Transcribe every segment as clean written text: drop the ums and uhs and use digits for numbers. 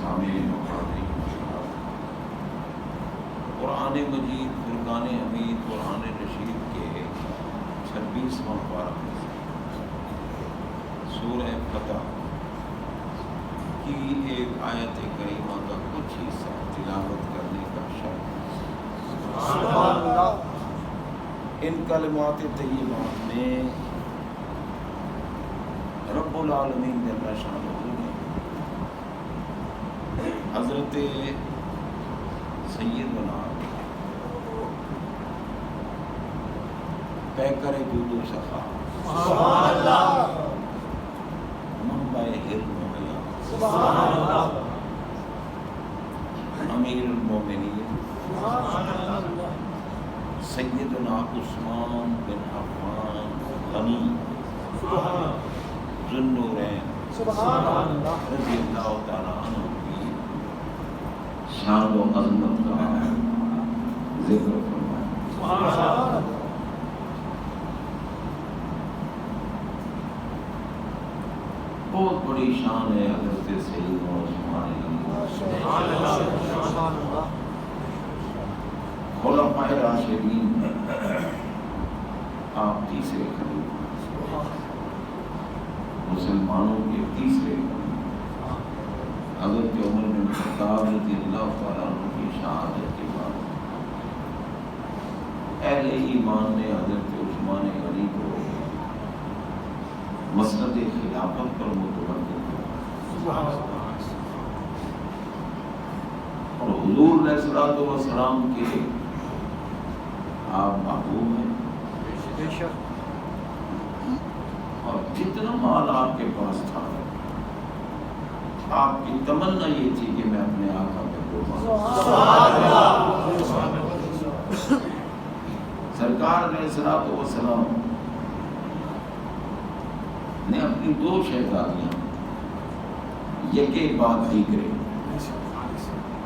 سامعین و حاضرین، قرآن مجید فرقان حمید قرآن رشید کے 26واں پارہ میں سے سورہ فتح کی ایک آیت کریمہ کا کچھ حصہ تلاوت کرنے کا شرط۔ سبحان اللہ۔ ان کلمات طیبات میں رب العالمین جل شانہ نے حضرت سیدنا پیکر جود و سخا، سبحان اللہ، منبع علم و بیان، سبحان اللہ، امیر المومنین سبحان اللہ، سیدنا عثمان بن عفان غنی سبحان ذو النورین سبحان اللہ، رضی اللہ تعالیٰ عنہ کی شان و عظمت کا ذکر فرمائیں۔ سبحان اللہ، بہت بڑی شان ہے حضرت سیدنا عثمان غنی، سبحان اللہ، سبحان اللہ، خلفائے راشدین آپ تیسرے خلیفہ، مسلمانوں کے تیسرے خلیفہ، حضرت عمر بن خطاب رضی اللہ تعالیٰ عنہ کی شہادت کے بعد اہل ایمان نے حضرت عثمان غنی کو مسند خلافت پر متوجہ کیا، اور حضور علیہ الصلوۃ والسلام کے آپ محبوب ہیں، بے شک، اور جتنا مال آپ کے پاس تھا آپ کی تمنا یہ تھی کہ میں اپنے آقا پہ قربان۔ سبحان اللہ، سرکار علیہ الصلوۃ والسلام نے اپنی 2 شہزادیاں یکے بعد دیگرے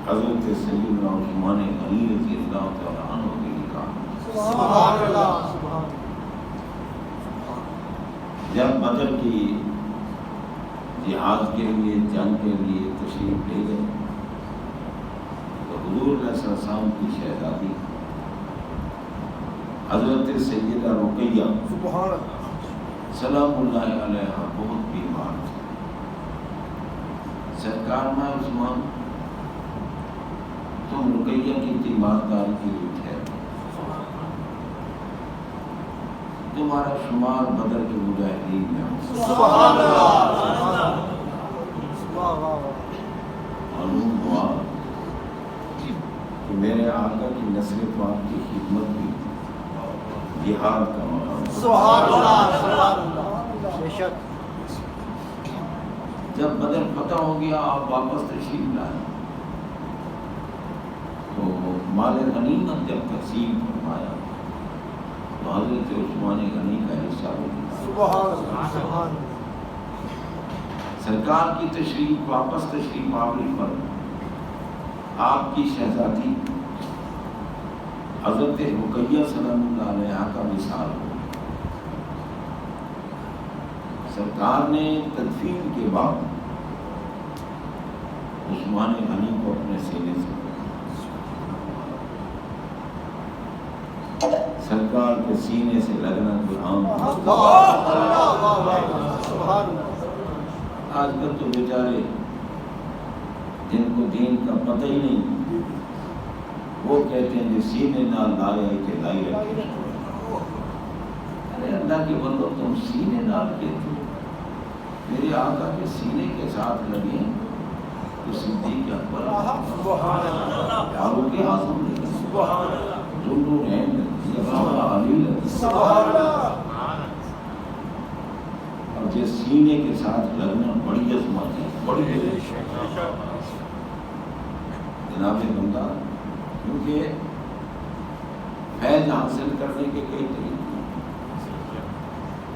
حضرت سیدنا عثمان غنی رضی اللہ تعالیٰ عنہ کے نکاح، سبحان اللہ، سبحان جب بدر کی جہاد کے لیے جنگ کے لیے تشریف لے گئے تو حضور علیہ السلام کی شہزادی حضرت سیدہ رقیہ سبحان اللہ، سلام اللہ علیہ بہت بیمار تھی۔ سرکار میں عثمان تم رقیہ کی تیمارداری کی لیے ٹھہرو، تمہارا شمار بدر کے مجاہدین میں ہو۔ سبحان اللہ، سبحان اللہ، معلوم ہوا کہ میرے آقا کی نسل پاک کی خدمت بھی جہاد کا مقام ہے۔ سبحان اللہ، سبحان اللہ، بے شک، جب بدر فتح ہو گیا آپ واپس تشریف لائے تو مال غنیمت جب تقسیم فرمایا تو حضرت عثمان غنی کا حصہ ہو گیا۔ سبحان اللہ، سبحان اللہ، سرکار کی تشریف واپس تشریف آوری پر آپ کی شہزادی حضرت رقیہ سلام اللہ علیہ کا وصال ہو۔ سرکار نے تدفین کے بعد عثمان غنی کو اپنے سینے سے سرکار کے سینے سے لگنا کوئی عام بات نہیں۔ سبحان اللہ، آج کل تو بیچارے جن کو دین کا پتہ ہی نہیں وہ کہتے ہیں کہ سینے نہ لائے کہ لائی رکھے۔ ارے اللہ کے بندو تم سینے نہ کے تھے میرے آقا کے سینے کے ساتھ لگے تو صدیق اکبر سبحان اللہ، فاروق اعظم لگے، سبحان اللہ، ذو النورین لگے، مولا علی لگے، سبحان اللہ، اور جس سینے کے ساتھ لگنا بڑی عظمت ہے، بڑی جناب بندہ، کیونکہ فیض حاصل کرنے کے کئی طریقے،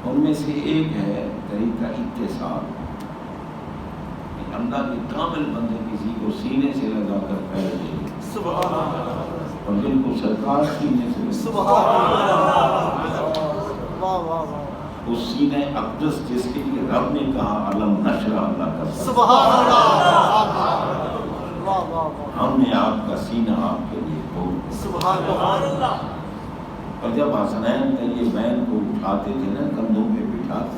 ان میں سے ایک ہے طریقہ اتصال، کہ اللہ کے کامل بندے کسی کو سینے سے لگا کر فیض دے، سبحان اللہ، اور جن کو سرکار سینے سے لگا، سبحان اللہ، واہ واہ واہ، اس سینہ اقدس جس کے لیے رب نے کہا علم نشرح اللہ کا سبحان اللہ، ہم نے آپ کا سینہ آپ کے لیے کھول دیا۔ سبحان اللہ۔ اور جب حسنین کا یہ بین کو اٹھاتے تھے نا، کندھوں پہ بٹھاتے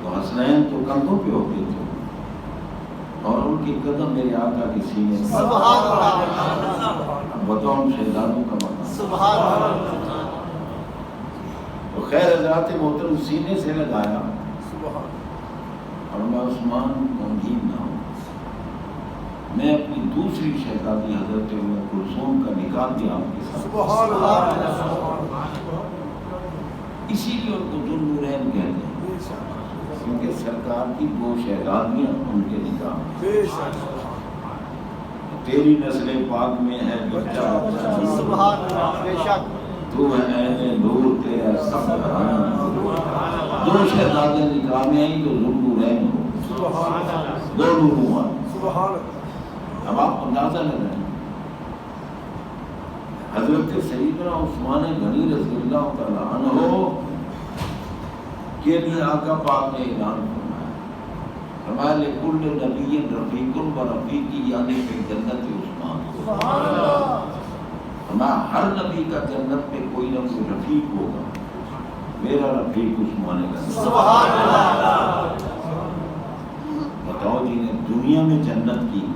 تو حسنین تو کندھوں پہ ہوتے تھے اور ان کے قدم میرے آقا کے سینے سے۔ سبحان اللہ۔ بتاؤ شہزادوں کا مقام۔ سبحان اللہ۔ تو خیر حضرات محترم سینے سے لگایا اور میں عثمان غمگین نہ ہوں، میں اپنی دوسری شہزادی حضرت ام کلثوم کا نکاح بھی آپ کے ساتھ۔ سبحان اللہ۔ اسی لیے ان کو ذوالنورین کہتے ہیں کیونکہ سرکار کی دو شہزادیاں ان کے نکاح میں۔ تیری نسل پاک میں ہے بچہ بچہ، سبحان اللہ۔ بے شک تو ہے عین نور تیرا سب جہاں۔ دو شہزادیاں نکاح میں آئیں تو ذوالنورین ہو، دو نورواں۔ اب آپ اندازہ لگائیں حضرت سیدنا عثمان غنی رضی اللہ تعالیٰ عنہ کے لیے آقا پاک نے اعلان فرمایا لکل نبی رفیق و رفیقی یعنی فی جنت عثمان۔ فرمایا ہر نبی کا جنت میں کوئی نہ کوئی رفیق ہوگا، میرا رفیق عثمان غنی۔ سبحان اللہ۔ بتاؤ جنہیں دنیا میں جنت کی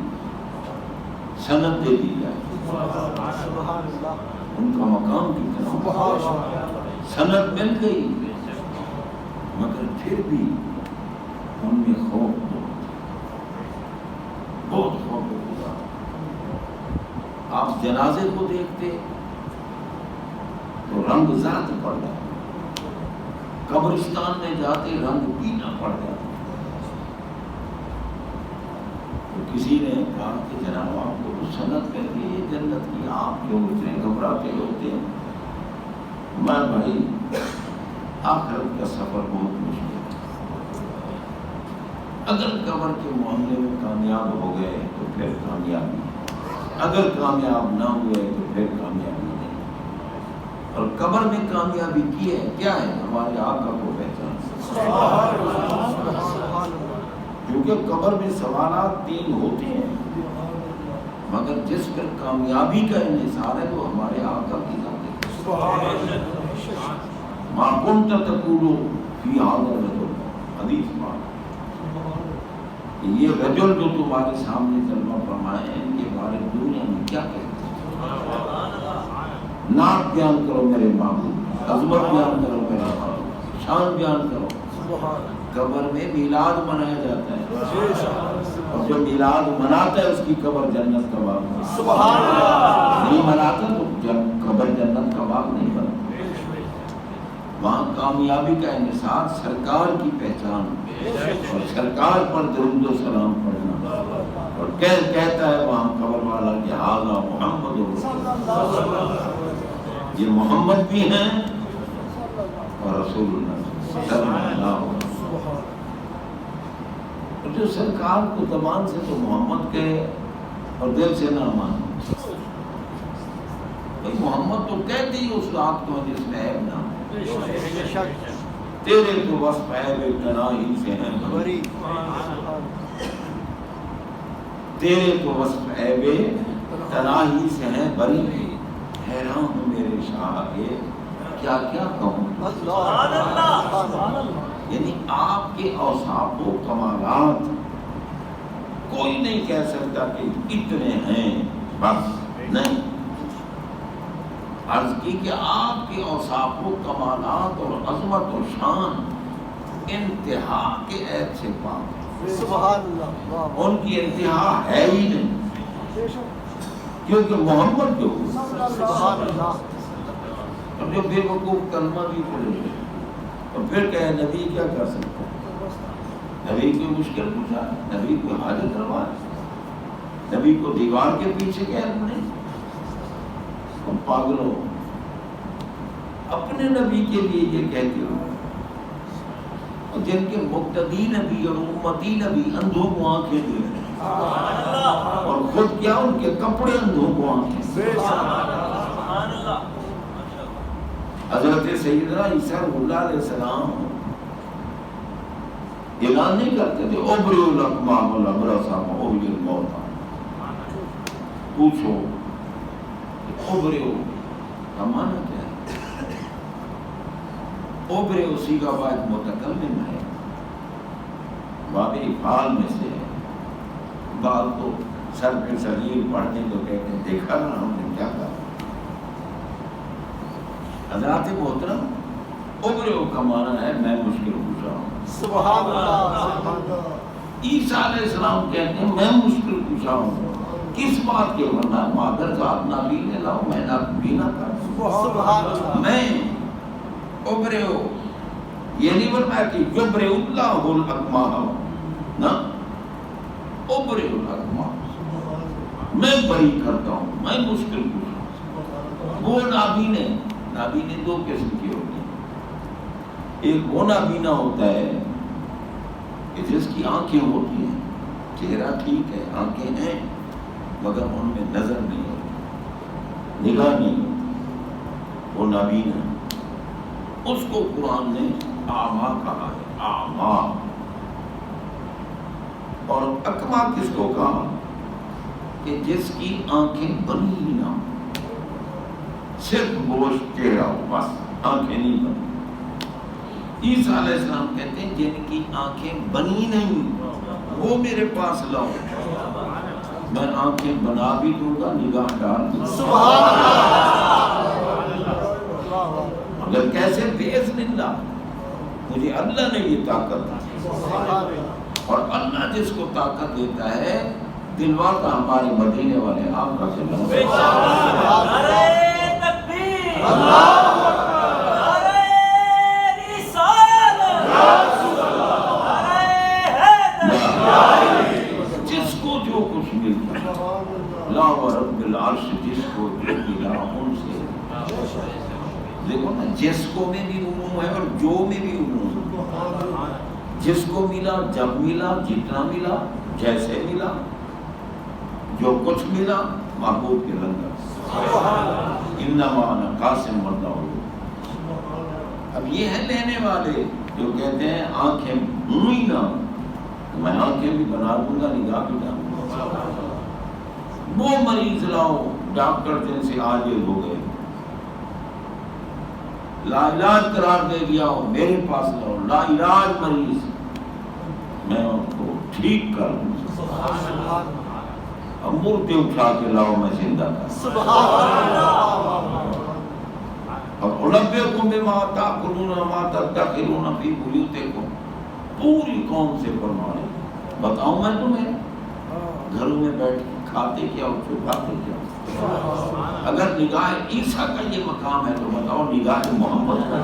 سند دے دی جائے سبحان اللہ۔ ان کا مقام کتنا، سند مل گئی، مگر پھر بھی ان میں خوف بہت خوف ہوتا۔ آپ جنازے کو دیکھتے تو رنگ زرد پڑ جاتا، قبرستان میں جاتے رنگ پیلا پڑ جاتا۔ تو کسی نے کہا کہ جناب آپ کو تو سند کہتے ہیں یہ جنت کی، آپ کیوں اتنے گھبراتے ہوتے ہیں؟ میں بھائی آخرت کا سفر بہت مشکل ہے، اگر قبر کے معاملے میں کامیاب ہو گئے تو پھر کامیابی، اگر کامیاب نہ ہوئے تو پھر کامیابی نہیں۔ اور قبر میں کامیابی کی ہے کیا ہے؟ ہمارے آقا کو پہچان۔ کیونکہ قبر میں سوالات تین ہوتے ہیں، مگر جس پر کامیابی کا انحصار ہے وہ ہمارے آقا کی ذات ہے۔ ما كنت تقول فی هذا الرجل، حدیث پاک، یہ رجل جو تمہارے سامنے ترجمہ فرمائے ہیں ان کے بارے دنیا میں کیا کہتے ہیں؟ نعت بیان کرو میرے معبود، عظمت بیان کرو میرے معبود، شان بیان کرو۔ قبر میں میلاد منایا جاتا ہے، اور جو میلاد مناتا ہے اس کی قبر جنت کا باغ نہیں مناتا تو قبر جنت کا باغ نہیں بنتا۔ وہاں کامیابی کا انحصار سرکار کی پہچان اور سرکار پر درود و سلام پڑھنا، اور کہتا ہے وہاں قبر والا کہ ھذا محمد رسول اللہ، یہ محمد بھی ہیں اور رسول اللہ صلی اللہ علیہ وسلم۔ اور جو سرکار کو زبان سے تو محمد کہے اور دل سے نہ مانے، بھائی محمد تو کہتے ہی اس ذات کو جس میں عیب نہ ہو۔ تیرے تو وصف عیب تناہی سے ہیں بری، تیرے تو وصف عیب تناہی سے ہیں بری، حیران ہوں میرے شاہ کے کیا کیا کہوں۔ یعنی آپ کے اوصاف و کمالات کوئی نہیں کہہ سکتا کہ اتنے ہیں، بس نہیں۔ عرض کی کہ آپ کے اوصاف و کمالات اور عظمت و شان انتہا کے عیب سے پاک ہے، سبحان اللہ۔ ان کی انتہا ہے ہی نہیں، کیونکہ محمد جو سبحان اللہ۔ اور جو بے وقوف کلمہ بھی پڑھے اور پھر کہے نبی کیا کر سکتا ہے؟ نبی کوئی مشکل پوچھا، نبی کوئی حاجت روا ہے، نبی کو دیوار کے پیچھے کہہ نہیں۔ تم پاگلوں، اپنے نبی کے لیے یہ کہتے ہو، اور جن کے مقتدی نبی اور امتی نبی اندھوں کو آنکھیں دے رہے ہیں، اور خود کیا ان کے کپڑے اندھوں کو آنکھیں۔ حضرت سیدنا عیسیٰ علیہ السلام اعلان نہیں کرتے تھے ابری الاکمام والابرص واحیی الموتیٰ، پوچھو اوبریو کا معنی کیا ہے؟ اوبریو سیگا واحد متکلم ہے، باب افعال میں سے ہے۔ بعض تو سر پہ صغیر پڑھنے کو کہتے ہیں، دیکھا نا ہم نے کیا کہا۔ حضرات محترم، اوبریو کا معنی ہے میں مشکل کشا ہوں۔ سبحان اللہ۔ عیسیٰ علیہ السلام کہتے ہیں میں مشکل کشا ہوں، کس بات کے؟ ورنہ مادر ذات نابینا لاؤ، میں نابینا کر سبحان اللہ۔ میں اوبریو، یہ نہیں فرمایا کہ یبرئ اللہ الاکمہ نا، اوبریو الاکمہ، میں بری کرتا ہوں، میں مشکل کشا ہوں۔ وہ نابینے، نابینے دو قسم کی ہوتی ہیں، ایک وہ نابینا ہوتا ہے کہ جس کی آنکھیں ہوتی ہیں، چہرہ ٹھیک ہے، آنکھیں ہیں مگر ان میں نظر نہیں ہوتی، نگاہ نہیں ہوتی، وہ نابینا۔ اس کو قرآن نے اعمیٰ کہا ہے، اعمیٰ۔ اور اکمہ کس کو کہا؟ کہ جس کی آنکھیں بنی ہی نہ ہوں، صرف گوشت چہرہ ہو، بس آنکھیں نہیں بنی۔ عیسیٰ علیہ السلام کہتے ہیں جن کی آنکھیں بنی نہیں وہ میرے پاس لاؤ، میں آنکھیں بنا بھی دوں گا، نگاہ ڈال دوں گا۔ سبحان مگر کیسے؟ بِإِذْنِ اللہ، مجھے اللہ نے یہ طاقت دی، اور اللہ جس کو طاقت دیتا ہے دلواتا ہمارے مدینے والے آقا سے بنتے جس کو جو کچھ ملتا لا ورب العرش، جس کو جو ملا ان سے۔ دیکھو نا، جس کو میں بھی عموم ہے اور جو میں بھی عموم ہے۔ جس کو ملا، جب ملا، جتنا ملا، جیسے ملا، جو کچھ ملا، محبوب کے لنگر انما انا قاسم مردہ۔ اب یہ ہے لینے والے جو کہتے ہیں آنکھیں ہی نہ، میں آنکھیں بھی بنا دوں گا، نگاہ بھی ڈالوں گا۔ وہ مریض لاؤ، ڈاکٹر جن سے عاجز ہو گئے، لا علاج قرار دے دیا ہو، میرے پاس لاؤ، لا علاج مریض، میں ان کو ٹھیک کر دوں۔ اب مردے اٹھا کے لاؤ، میں زندہ کر۔ اور انبئکم بما تاکلون وما تدخرون فی بیوتکم، پوری قوم سے فرمایا بتاؤں میں تمہیں گھروں میں بیٹھ کے کھاتے کیا اور چھپاتے کیا؟ اگر نگاہ عیسیٰ کا یہ مقام ہے تو بتاؤ نگاہ محمد کا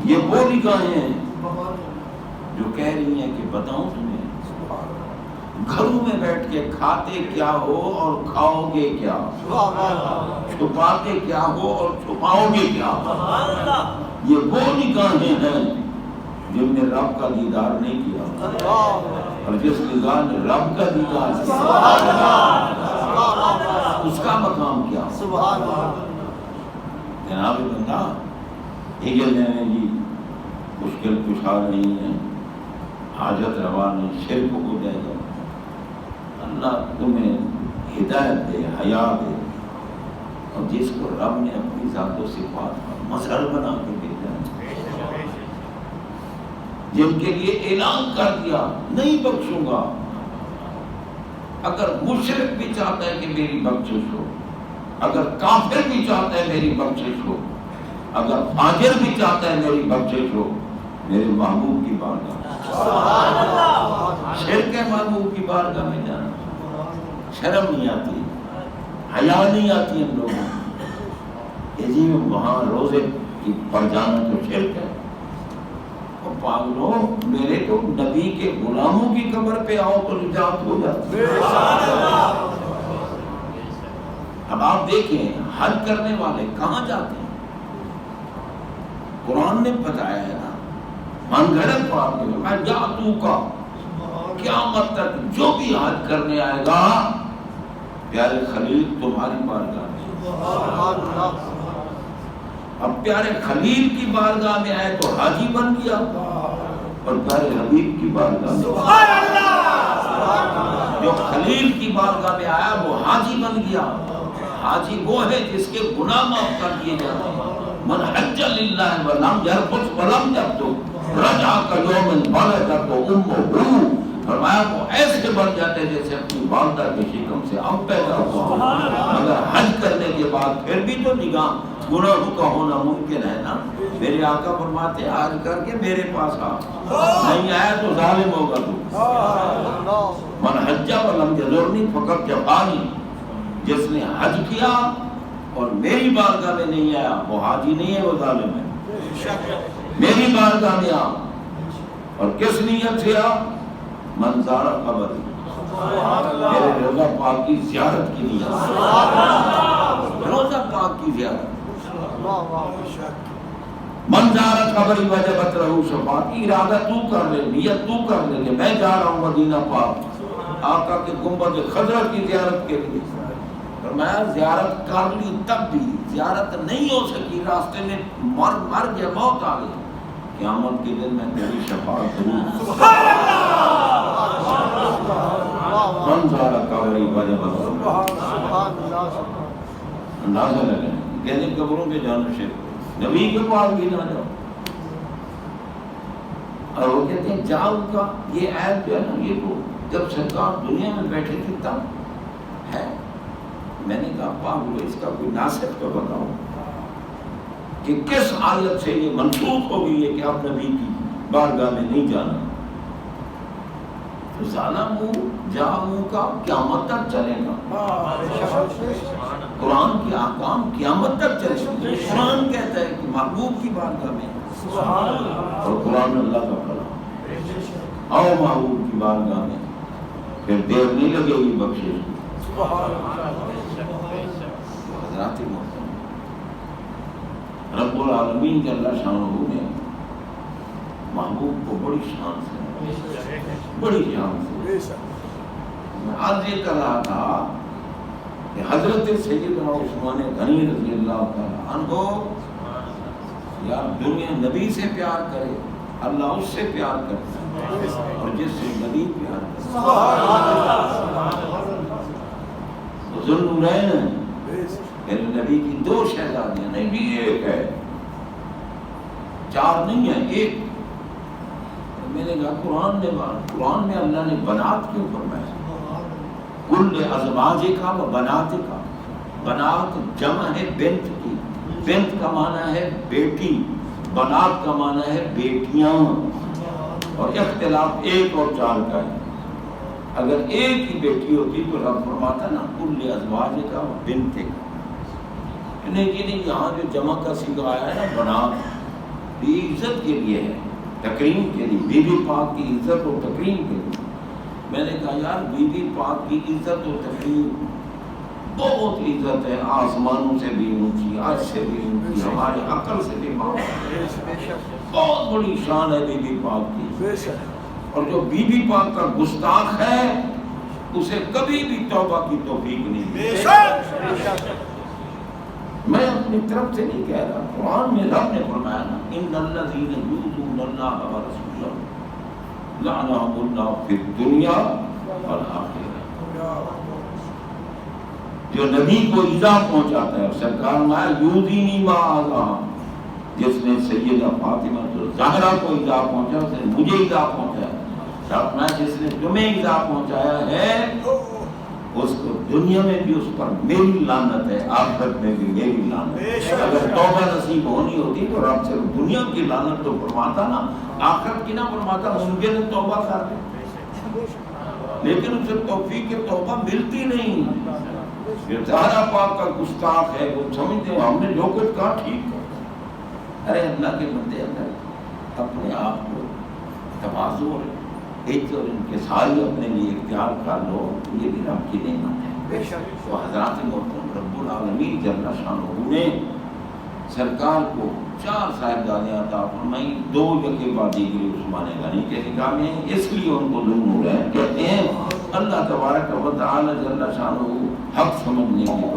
یہ وہ نگاہیں ہیں جو کہہ رہی ہیں کہ بتاؤں تمہیں گھروں میں بیٹھ کے کھاتے کیا ہو اور کھاؤ گے کیا، چھپاتے کیا ہو اور چھپاؤ گے کیا۔ یہ وہ نگاہیں ہیں جن نے رب کا دیدار نہیں کیا، اور جس نگاہ نے رب کا دیدار کیا اس کا مقام کیا۔ جناب بندہ یہ جی مشکل کشا نہیں ہے، حاجت روا نہیں، شرک ہو جائے گا۔ اللہ تمہیں ہدایت دے، حیا دے، اور جس کو رب نے اپنی ذات و صفات کا مظہر بنا کے بھیجا، جن کے لیے اعلان کر دیا نہیں بخشوں گا۔ اگر مشرک بھی چاہتا ہے کہ میری بخشش ہو، اگر کافر بھی چاہتا ہے میری بخشش ہو، اگر فاجر بھی چاہتا ہے میری بخشش ہو، میرے محبوب کی بارگاہ شرک محبوب کی بارگاہ میں جانا، شرم نہیں آتی، حیا نہیں آتی ہم لوگوں کو، جی وہاں روزے کی پر جانا تو شرک ہے۔ اور پاگلو، میرے تو نبی کے غلاموں کی قبر پہ آؤ تو نجات ہو جاتی۔ اب آپ دیکھیں حج کرنے والے کہاں جاتے ہیں؟ قرآن نے بتایا ہے نا، من گھڑت پڑھاتے ہیں میں جاتو کا، قیامت تک جو بھی حج کرنے آئے گا پیارے خلیل تمہاری بارگاہ میں اب پیارے خلیل کی بارگاہ میں آئے تو حاجی بن گیا، اور پیارے حبیب کی بارگاہ میں جو خلیل کی بارگاہ میں آیا وہ حاجی بن گیا۔ حاجی وہ ہے جس کے گناہ معاف کر دیے جاتے ہیں۔ من حج للہ ولم یرفث ولم یفسق رجع کیوم ولدتہ امہ۔ فرمایا وہ ایسے بن جاتے جیسے اپنی والدہ کے شکم سے اب پیدا ہوا، مگر حج کرنے کے بعد پھر بھی تو نگاہ گناہوں کا ہونا ممکن ہے نا۔ میرے آقا فرماتے حج کر کے میرے پاس آ، نہیں آیا تو ظالم ہوگا تو۔ من حج ولم یزرنی فقد جفانی، جس نے حج کیا اور میری بارگاہ میں نہیں آیا وہ حاجی نہیں ہے، وہ ظالم ہے۔ میری بارگاہ میں آ، اور کس نیت سے آ؟ من زار قبر، میرے روضہ پاک کی زیارت کی نیت، روضہ پاک کی زیارت۔ من زار قبری وجبت لہ شفاعتی، ارادہ تو کر لے، نیت تو کر لے کہ میں جا رہا ہوں مدینہ پاک آقا کے گنبد خضرا کی زیارت کے لیے۔ فرمایا زیارت کر لی تب بھی زیارت نہیں ہو سکی، راستے میں مر گیا، موت آ گئی، قیامت کے دن میں تیری شفاعت کروں۔ من زار قبری وجبت لہ، اندازہ لگے کہنے قبروں پہ جانا شروع، نبی کے پاس بھی نہ جاؤ۔ اور وہ کہتے ہیں جاؤ کا یہ عیب جو ہے نا، یہ تو جب سرکار دنیا میں بیٹھے تھے تب ہے۔ میں نے کہا پاک اس کا کوئی ناسخ تو بتاؤ کہ کس آیت سے یہ منسوخ ہو گئی ہے کہ آپ نبی کی بارگاہ میں نہیں جانا۔ تو ظالمو جاؤ کا قیامت تک چلے گا، قرآن کے احکام قیامت تک چلے گا۔ قرآن کہتا ہے کہ محبوب کی بارگاہ میں، اور قرآن اللہ کا کلام، آؤ محبوب کی بارگاہ میں، پھر دیر نہیں لگے گی بخشش۔ حضرات محترم، رب العالمین جل شانہ نے محبوب کو بڑی شان سے، بڑی شان سے، میں آج یہ کر رہا تھا کہ حضرت سیدنا عثمان غنی رضی اللہ تعالیٰ عنہ، یار دنیا نبی سے پیار کرے، اللہ اس سے پیار کرتا ہے، اور جس سے نبی پیار کرتا ہے۔ ذوالنورین میرے نبی کی دو شہزادیاں، نہیں بھی ایک ہے، چار نہیں ہے، ایک۔ میں نے کہا قرآن میں اللہ نے بنات کیوں فرمایا؟ کل ازواج کا و بنات کا، بنات جمع ہے بنت کی، بنت کا معنی ہے بیٹی، بنات کا معنی ہے بیٹیاں، اور اختلاف ایک اور چار کا ہے۔ اگر ایک ہی بیٹی ہوتی تو رب فرماتا نا کل ازواج کا و بنت کا، نہیں یہاں جو جمع کا صیغہ آیا ہے نا بنات، یہ عزت کے لیے ہے، تکریم کے لیے، بی بی پاک کی عزت اور تکریم کے لیے۔ میں نے کہا یار بی بی پاک کی عزت اور تکریم بہت عزت ہے، آسمانوں سے بھی اونچی، عرش سے بھی اونچی، ہماری عقل سے بھی بہت بڑی شان ہے بی بی پاک کی۔ اور جو بی بی پاک کا گستاخ ہے اسے کبھی بھی توبہ کی توفیق نہیں ملے۔ میں اپنی طرف سے نہیں کہہ رہا، قرآن میں رب نے فرمایا نا ان الذین یؤذون اللہ ورسولہ لعنہم اللہ فی الدنیا والآخرہ۔ جو نبی کو ایذا پہنچاتا ہے، سرکار میں یؤذینی ما آذا، جس نے سیدہ فاطمہ زہرا کو ایذا پہنچا اس نے مجھے ایذا پہنچایا، میں جس نے تمہیں ایذا پہنچایا ہے اس کو دنیا میں بھی اس پر میری لعنت ہے، آخرت میں بھی میری لعنت ہے۔ اگر توبہ نصیب ہونی ہوتی تو رب صرف دنیا کی لعنت تو فرماتا نا، آخرت کی نہ فرماتا، ممکن ہے توبہ کر لے، لیکن اسے توفیق توبہ ملتی نہیں۔ زہرا پاک کا گستاخ ہے، وہ سمجھتے ہیں ہم نے جو کچھ کہا ٹھیک ہے۔ ارے اللہ کے بندے اندر اپنے آپ کو تواضع اور عزت اور انکساری اپنے لیے اختیار کر لو، یہ بھی رب کی نعمت ہے۔ تو حضرات محترم، رب العالمین جل شانہ نے سرکار کو 4 صاحبزادیاں عطا فرمائی، 2 یکے بعد دیگری عثمان غنی کے نکاح میں، اس لیے ان کو ذوالنورین کہتے ہیں۔ اللہ تبارک و تعالی جل شانہ حق سمجھنے کی